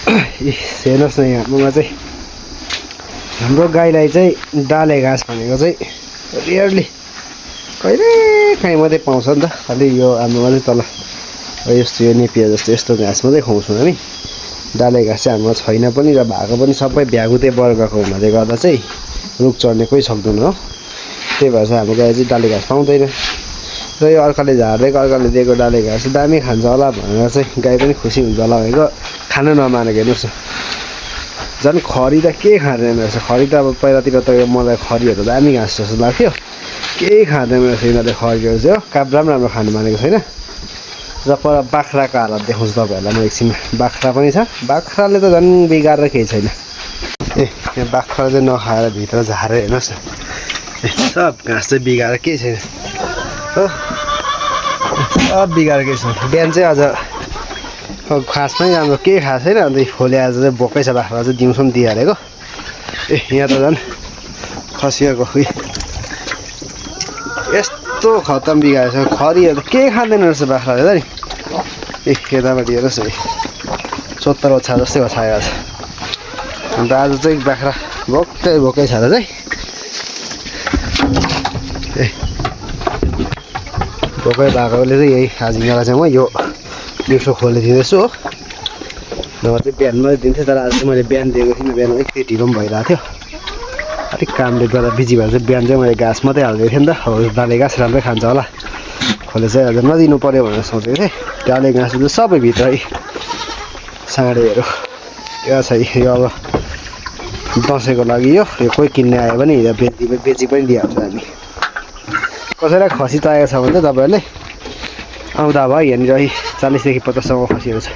हेर्नुहोस् न यहाँमा चाहिँ हाम्रो गाईलाई चाहिँ डाले घाँस भनेको चाहिँ रियरली कहिले काहीँ मात्रै पाउँछ नि त। खालि यो हाम्रोमा चाहिँ तल यस्तो यो नेपिया जस्तो यस्तो घाँस मात्रै खुवाउँछौँ हामी। डाले घाँस चाहिँ हाम्रोमा छैन पनि र भएको पनि सबै भ्यागुते वर्गको हुनाले गर्दा चाहिँ रुख चढ्ने कोही सक्दैन हो। त्यही भएर चाहिँ हाम्रो गाई चाहिँ डाले घाँस पाउँदैन र यो अर्काले झार्दैको अर्काले दिएको डाले घाँस दामी खान्छ होला भनेर चाहिँ गाई पनि खुसी हुन्छ होला भनेको खान नमानेको। हेर्नुहोस् न झन् खरी त के खाँदैन रहेछ। खरी त अब पहिलातिर त मलाई खरीहरू दामी घाँस जस्तो लाग्थ्यो, केही खाँदैन रहेछ यिनीहरूले खरीहरू चाहिँ हो। काब्रा पनि राम्रो खानु मानेको छैन। र पर बाख्राको हालत देखाउँछु तपाईँहरूलाई म एकछिनमा। बाख्रा पनि छ, बाख्राले त झन् बिगारेर केही छैन। यहाँ बाख्रा चाहिँ नखाएर भित्र झारेर हेर्नुहोस् न, सब घाँस चाहिँ बिगाएर केही छैन हो। सब बिगाएर केही छैन। बिहान चाहिँ अझ घाँस पनि राम्रो केही खाएको छैन। अन्त खोले आज चाहिँ बोकै छ बाख्रा चाहिँ दिउँसो पनि दिइहालेको। यहाँ त झन् खसिएको यस्तो खतम बिगारेको छ। खरीहरू त केही खाँदैन रहेछ बाख्राले त नि। यतापट्टि हेर्नुहोस् न, 70 ओछा जस्तै ओछाएको छ। अन्त आज चाहिँ बाख्रा भोकै छ र चाहिँ भोकै भएकोले चाहिँ यही आज यिनीहरूलाई चाहिँ म यो दिउँसो खोले दिँदैछु हो। नभए चाहिँ बिहानमा दिन्थेँ, तर आज चाहिँ मैले बिहान दिएको थिइनँ। बिहान अलिकति ढिलो पनि भइरहेको थियो, अलिक कामले गर्दा बिजी भएर चाहिँ बिहान चाहिँ मैले घाँस मात्रै हालिदिएको थिएँ नि त। अब डाले घाँस राम्रै खान्छ होला, खोले चाहिँ आज नदिनु पऱ्यो भनेर सोचेको थिएँ। डाले घाँस चाहिँ सबै भित्रै साँडेहरू यो छ। यो अब दसैँको लागि यो कोही किन्ने आयो भने बेची पनि दिइहाल्छ हामी। कसैलाई खसी चाहिएको छ भने चाहिँ तपाईँहरूले आउँदा भयो। यहाँनिर 40 देखि 50 सम्म खसीहरू छ।